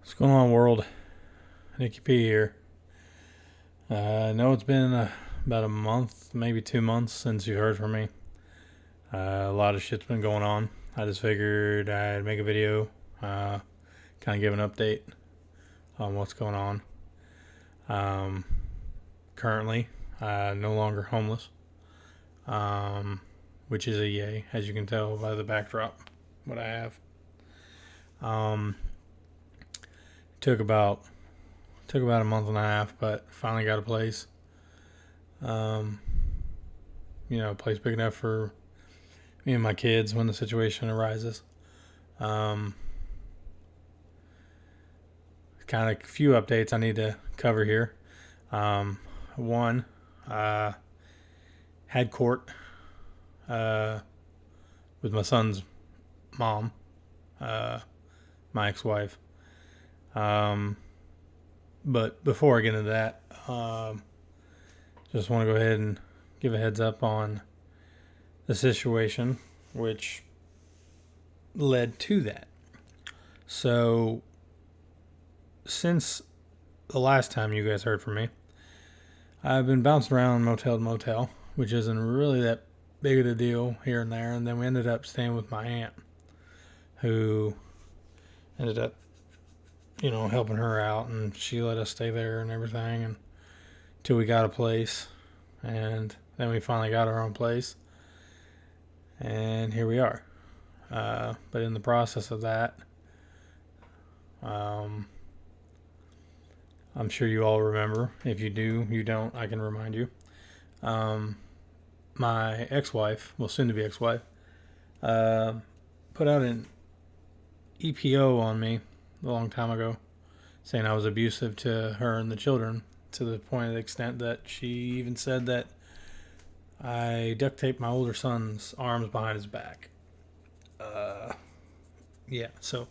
What's going on, world? Nicky P here. I know it's been about a month, maybe 2 months since you heard from me. A lot of shit's been going on. I just figured I'd make a video, kind of give an update on what's going on. Um, Currently, no longer homeless, which is a yay, as you can tell by the backdrop, what I have. Um, took about a month and a half, but finally got a place. Um, a place big enough for me and my kids when the situation arises. Um, Kind of a few updates I need to cover here. One, uh, had court uh, with my son's mom, uh, my ex-wife. Um, but before I get into that, just want to go ahead and give a heads up on the situation which led to that. So, since the last time you guys heard from me, I've been bouncing around motel to motel, which isn't really that big of a deal here and there. And then we ended up staying with my aunt, who ended up, helping her out, and she let us stay there and everything, and until we got a place, and then we finally got our own place, and here we are. But in the process of that, I'm sure you all remember. If you do, you don't, I can remind you. My ex-wife, well, soon-to-be ex-wife, put out an EPO on me a long time ago, saying I was abusive to her and the children, to the point of the extent that she even said that I duct taped my older son's arms behind his back. Yeah, so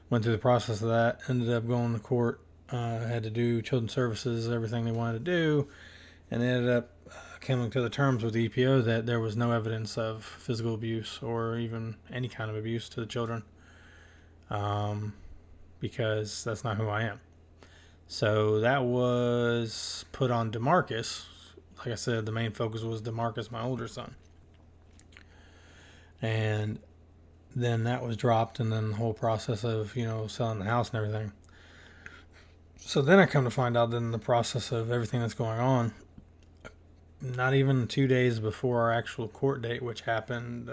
went through the process of that, ended up going to court, had to do children's services, everything they wanted to do, and they ended up coming to the terms with the EPO that there was no evidence of physical abuse or even any kind of abuse to the children, because that's not who I am. So that was put on DeMarcus. Like I said, the main focus was DeMarcus, my older son. And then that was dropped, and then the whole process of, selling the house and everything. So then I come to find out that in the process of everything that's going on, not even 2 days before our actual court date, which happened,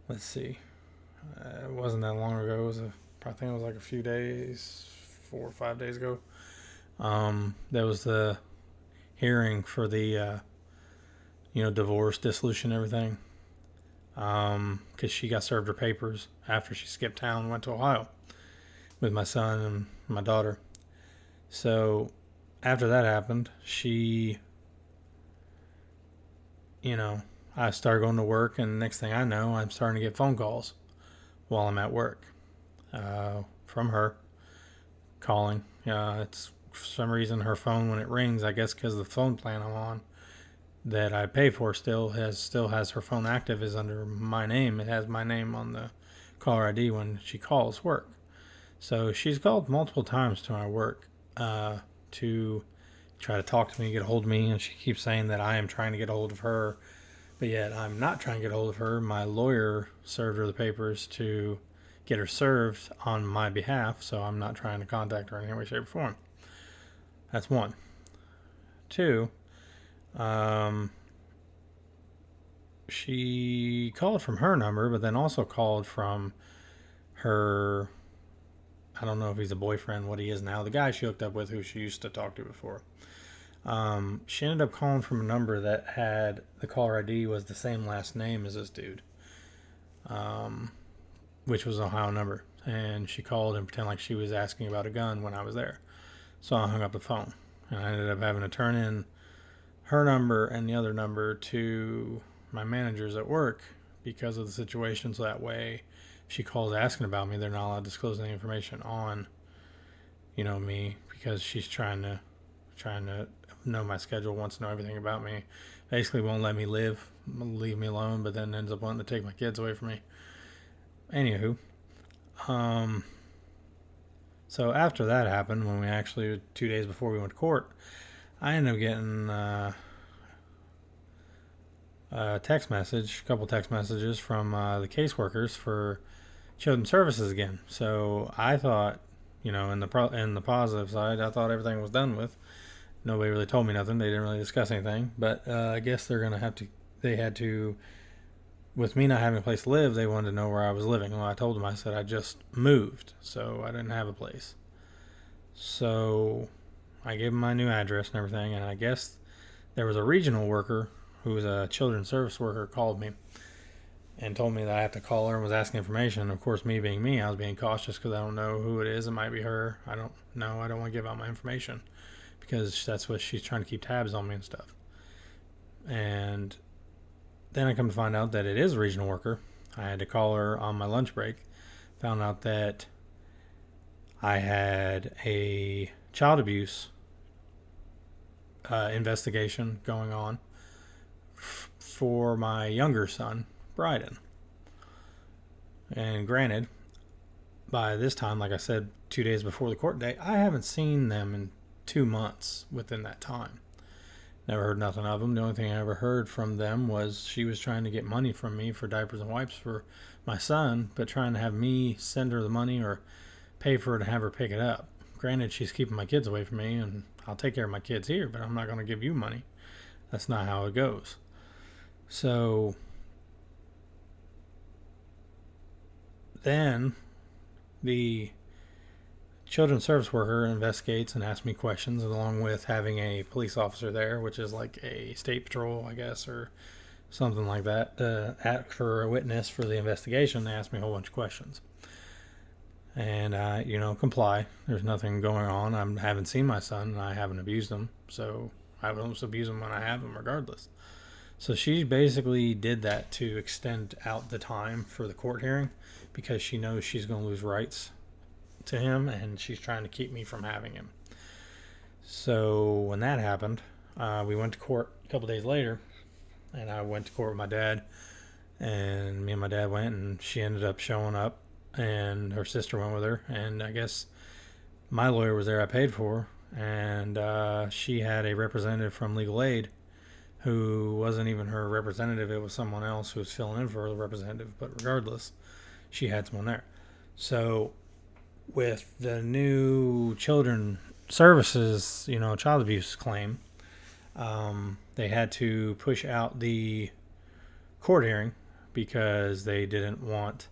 let's see, it wasn't that long ago. I think it was like a few days, 4 or 5 days ago. There was the hearing for the, divorce, dissolution, everything. Because she got served her papers after she skipped town and went to Ohio with my son and my daughter. So after that happened, I started going to work, and next thing I know, I'm starting to get phone calls while I'm at work, from her, calling. It's for some reason her phone, when it rings, I guess because the phone plan I'm on that I pay for still has her phone active, is under my name. It has my name on the caller ID when she calls work. So she's called multiple times to my work, to try to talk to me, get a hold of me, and she keeps saying that I am trying to get a hold of her, but yet I'm not trying to get a hold of her. My lawyer served her the papers to get her served on my behalf, so I'm not trying to contact her in any way, shape, or form. That's one. Two, she called from her number, but then also called from her, I don't know if he's a boyfriend, what he is now, the guy she hooked up with, who she used to talk to before. She ended up calling from a number that had, the caller ID was the same last name as this dude, which was an Ohio number. And she called and pretended like she was asking about a gun when I was there. So I hung up the phone, and I ended up having to turn in her number and the other number to my managers at work because of the situation. So that way, if she calls asking about me, they're not allowed to disclose any information on, me, because she's trying to know my schedule, wants to know everything about me. Basically won't let me leave me alone, but then ends up wanting to take my kids away from me. Anywho, So after that happened, when we actually 2 days before we went to court, I ended up getting a couple text messages from the caseworkers for children's services again. So I thought, in the positive side, I thought everything was done with. Nobody really told me nothing. They didn't really discuss anything. But I guess they're gonna have to. They had to. With me not having a place to live, they wanted to know where I was living. Well, I told them, I said I just moved, so I didn't have a place. So I gave them my new address and everything, and I guess there was a regional worker who was a children's service worker called me and told me that I have to call her and was asking information. Of course, me being me, I was being cautious because I don't know who it is. It might be her. I don't know. I don't want to give out my information because that's what she's trying to keep tabs on me and stuff. And then I come to find out that it is a regional worker. I had to call her on my lunch break. Found out that I had a child abuse investigation going on for my younger son, Bryden. And granted, by this time, like I said, 2 days before the court date, I haven't seen them in 2 months within that time. Never heard nothing of them. The only thing I ever heard from them was she was trying to get money from me for diapers and wipes for my son, but trying to have me send her the money or pay for her to have her pick it up. Granted, she's keeping my kids away from me, and I'll take care of my kids here, but I'm not going to give you money. That's not how it goes. So then the children's service worker investigates and asks me questions, along with having a police officer there, which is like a state patrol, I guess, or something like that, ask for a witness for the investigation. They asked me a whole bunch of questions. And I, comply. There's nothing going on. I haven't seen my son, and I haven't abused him, so I won't abuse him when I have him regardless. So she basically did that to extend out the time for the court hearing because she knows she's going to lose rights to him, and she's trying to keep me from having him. So when that happened, we went to court a couple days later, and I went to court with my dad, and me and my dad went, and she ended up showing up, and her sister went with her, and I guess my lawyer was there I paid for, and she had a representative from legal aid who wasn't even her representative. It was someone else who was filling in for the representative, but regardless, she had someone there. So with the new children services, child abuse claim, they had to push out the court hearing because they didn't want,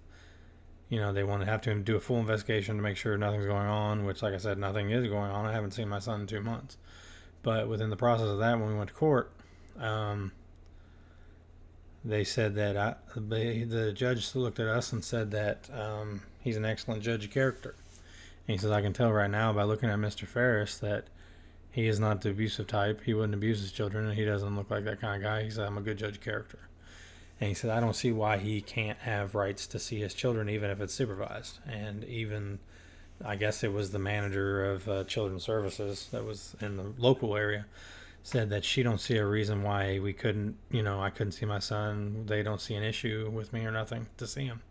they wanted to have to do a full investigation to make sure nothing's going on, which, like I said, nothing is going on. I haven't seen my son in 2 months. But within the process of that, when we went to court, they said that the judge looked at us and said that he's an excellent judge of character. And he says, I can tell right now by looking at Mr. Ferris that he is not the abusive type. He wouldn't abuse his children, and he doesn't look like that kind of guy. He said, I'm a good judge of character. And he said, I don't see why he can't have rights to see his children, even if it's supervised. And even, I guess it was the manager of children's services that was in the local area, said that she don't see a reason why we couldn't, I couldn't see my son. They don't see an issue with me or nothing to see him,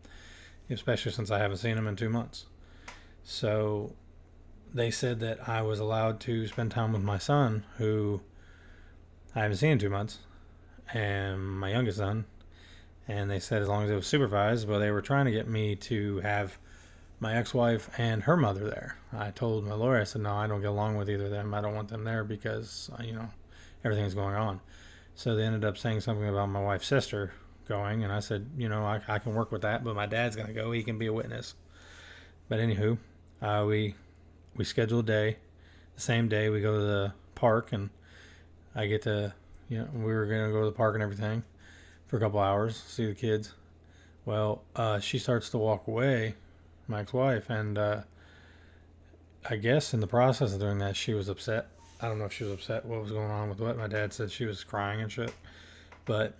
especially since I haven't seen him in 2 months. So they said that I was allowed to spend time with my son, who I haven't seen in 2 months, and my youngest son. And they said as long as it was supervised, but they were trying to get me to have my ex-wife and her mother there. I told my lawyer, I said, no, I don't get along with either of them. I don't want them there because, everything's going on. So they ended up saying something about my wife's sister going, and I said, I can work with that, but my dad's going to go. He can be a witness. But anywho, we scheduled a day. The same day we go to the park, and I get to, we were going to go to the park and everything for a couple hours, see the kids. Well, she starts to walk away, my ex-wife, and I guess in the process of doing that, she was upset. I don't know if she was upset what was going on with what. My dad said she was crying and shit. But,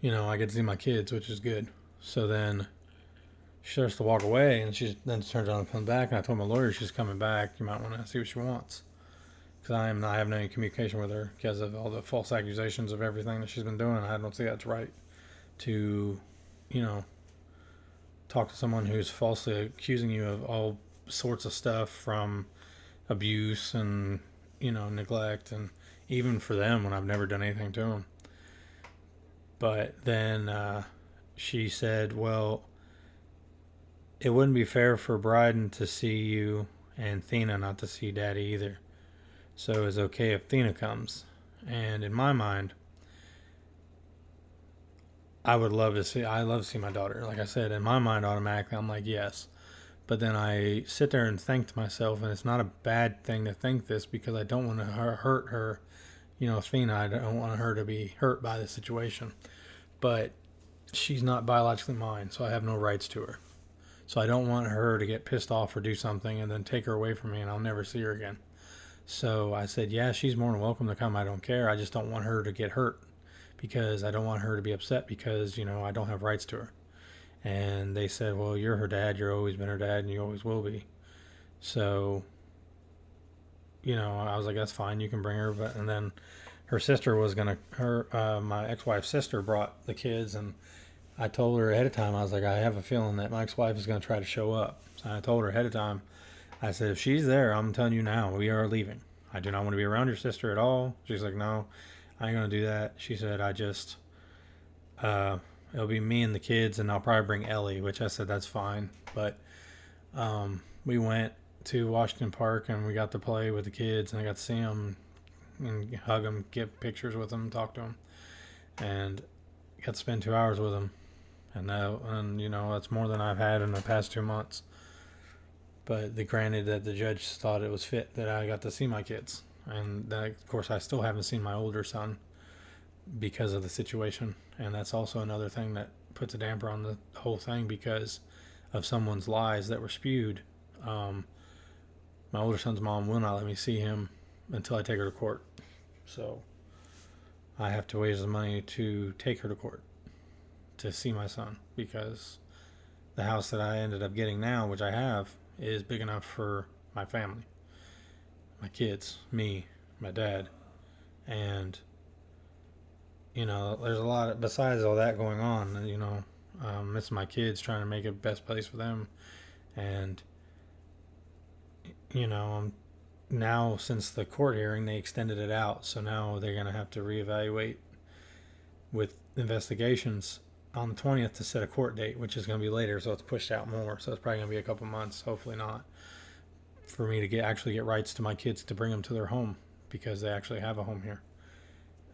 I get to see my kids, which is good. So then she starts to walk away, and she then turns around and comes back, and I told my lawyer she's coming back. You might want to see what she wants. Because I not having any communication with her because of all the false accusations of everything that she's been doing. I don't think that's right to, talk to someone who's falsely accusing you of all sorts of stuff from abuse and, neglect, and even for them when I've never done anything to them. But then she said, well, it wouldn't be fair for Bryden to see you and Thena not to see Daddy either. So it's okay if Thena comes. And in my mind, I love to see my daughter. Like I said, in my mind, automatically, I'm like, yes. But then I sit there and think to myself, and it's not a bad thing to think this because I don't want to hurt her. Thena, I don't want her to be hurt by the situation. But she's not biologically mine, so I have no rights to her. So I don't want her to get pissed off or do something and then take her away from me and I'll never see her again. So I said, yeah, she's more than welcome to come. I don't care. I just don't want her to get hurt because I don't want her to be upset because, I don't have rights to her. And they said, well, you're her dad. You've always been her dad and you always will be. So, I was like, that's fine. You can bring her. And then her sister was going to, my ex-wife's sister brought the kids, and I told her ahead of time, I was like, I have a feeling that my ex-wife is going to try to show up. So I told her ahead of time, I said, if she's there, I'm telling you now, we are leaving. I do not want to be around your sister at all. She's like, no, I ain't going to do that. She said, it'll be me and the kids, and I'll probably bring Ellie, which I said, that's fine. But we went to Washington Park, and we got to play with the kids, and I got to see them and hug them, get pictures with them, talk to them, and got to spend 2 hours with them. And that's more than I've had in the past 2 months. But granted that the judge thought it was fit that I got to see my kids. And that, of course, I still haven't seen my older son because of the situation. And that's also another thing that puts a damper on the whole thing because of someone's lies that were spewed. My older son's mom will not let me see him until I take her to court. So I have to raise the money to take her to court to see my son because the house that I ended up getting now, which I have, is big enough for my family, my kids, me, my dad, and there's a lot besides all that going on. It's my kids trying to make it the best place for them, and now since the court hearing they extended it out, so now they're gonna have to reevaluate with investigations on the 20th to set a court date, which is going to be later, so it's pushed out more. So it's probably going to be a couple months, hopefully not, for me to actually get rights to my kids to bring them to their home because they actually have a home here,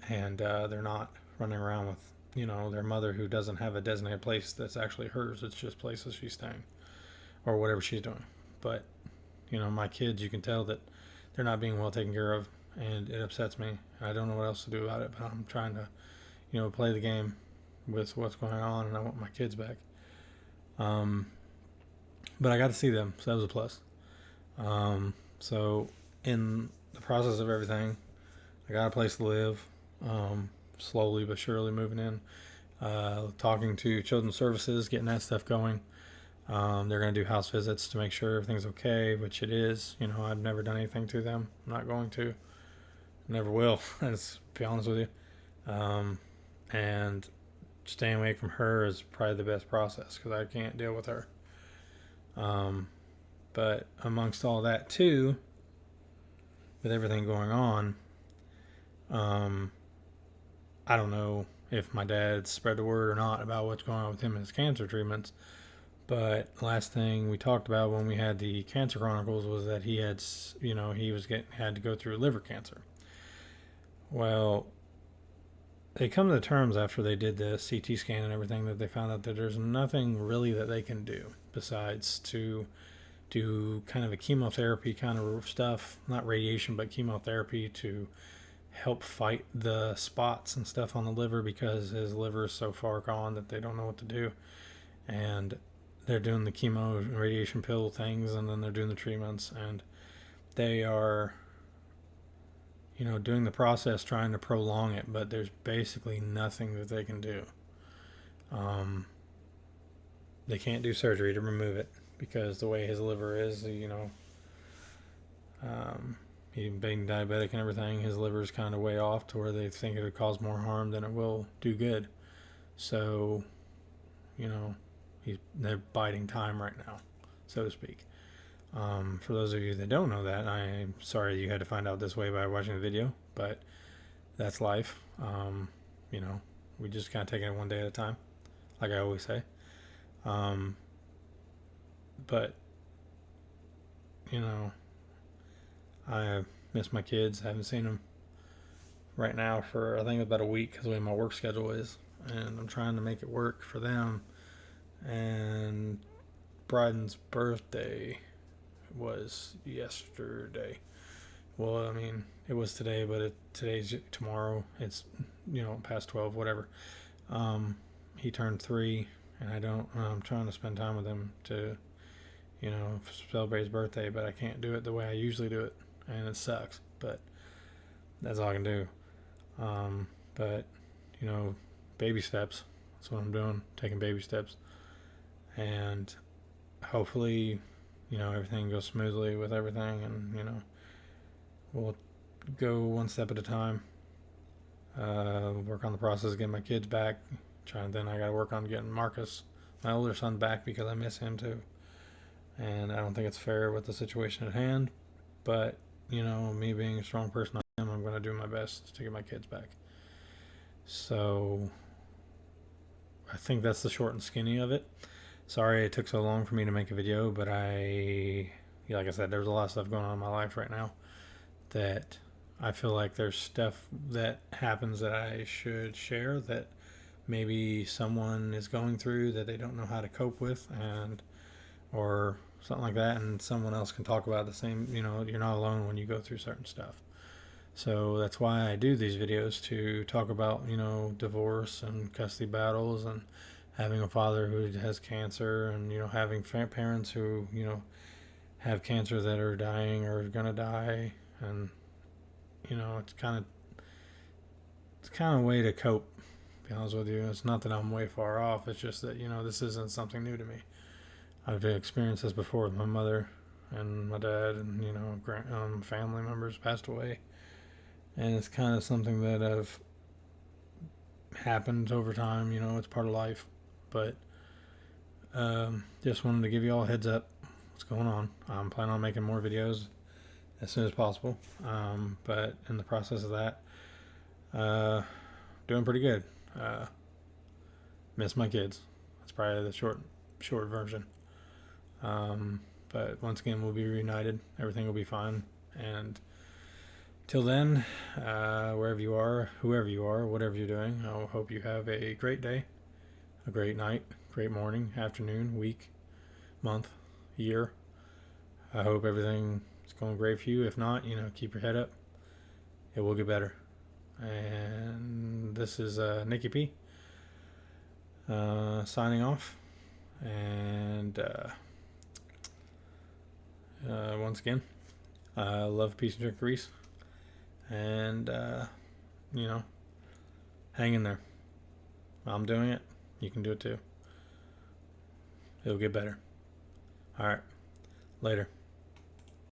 and they're not running around with their mother who doesn't have a designated place that's actually hers. It's just places she's staying or whatever she's doing. But my kids, you can tell that they're not being well taken care of, and it upsets me. I don't know what else to do about it, but I'm trying to play the game with what's going on, and I want my kids back. But I got to see them, so that was a plus. So in the process of everything, I got a place to live, slowly but surely moving in, talking to Children's Services, getting that stuff going. They're going to do house visits to make sure everything's okay, which it is. I've never done anything to them. I'm not going to. Never will, let's be honest with you. And staying away from her is probably the best process because I can't deal with her. But amongst all that too, with everything going on, I don't know if my dad spread the word or not about what's going on with him and his cancer treatments. But the last thing we talked about when we had the Cancer Chronicles was that he had, had to go through liver cancer. Well, they come to the terms after they did the CT scan and everything that they found out that there's nothing really that they can do besides to do kind of a chemotherapy kind of stuff, not radiation, but chemotherapy to help fight the spots and stuff on the liver because his liver is so far gone that they don't know what to do. And they're doing the chemo and radiation pill things, and then they're doing the treatments, and they are doing the process trying to prolong it, but there's basically nothing that they can do. They can't do surgery to remove it because the way his liver is, he being diabetic and everything, his liver is kind of way off to where they think it would cause more harm than it will do good. So, they're biding time right now, so to speak. For those of you that don't know that, I'm sorry you had to find out this way by watching the video, but that's life. You know, we just kind of taking it one day at a time, like I always say. Um, but, you know, I miss my kids. I haven't seen them right now for, I think, about a week because of the way my work schedule is. And I'm trying to make it work for them. And Bryden's birthday was yesterday. Well, I mean, it was today, but today's tomorrow. It's, past 12, whatever. He turned 3, and I'm trying to spend time with him to, celebrate his birthday, but I can't do it the way I usually do it, and it sucks, but that's all I can do. But, baby steps. That's what I'm doing, taking baby steps. And hopefully, everything goes smoothly with everything, and, we'll go one step at a time. Work on the process of getting my kids back. Then I got to work on getting Marcus, my older son, back because I miss him too. And I don't think it's fair with the situation at hand. But, me being a strong person I am, I'm going to do my best to get my kids back. So I think that's the short and skinny of it. Sorry it took so long for me to make a video, but like I said, there's a lot of stuff going on in my life right now that I feel like there's stuff that happens that I should share that maybe someone is going through that they don't know how to cope with, or something like that, and someone else can talk about the same. You're not alone when you go through certain stuff. So that's why I do these videos, to talk about divorce and custody battles, and having a father who has cancer, and having parents who have cancer that are dying or gonna die. And it's kind of a way to cope, to be honest with you. It's not that I'm way far off, it's just that this isn't something new to me. I've experienced this before with my mother and my dad, and family members passed away, and it's kind of something that have happened over time. It's part of life. But just wanted to give you all a heads up what's going on. I'm planning on making more videos as soon as possible, but in the process of that, doing pretty good. Miss my kids. That's probably the short version. But once again, we'll be reunited. Everything will be fine. And till then, wherever you are, whoever you are, whatever you're doing, I hope you have a great day, a great night, great morning, afternoon, week, month, year. I hope everything is going great for you. If not, keep your head up. It will get better. And this is Nicky P signing off. And once again, love, peace, and grease. And, hang in there. I'm doing it. You can do it too. It'll get better. All right. Later.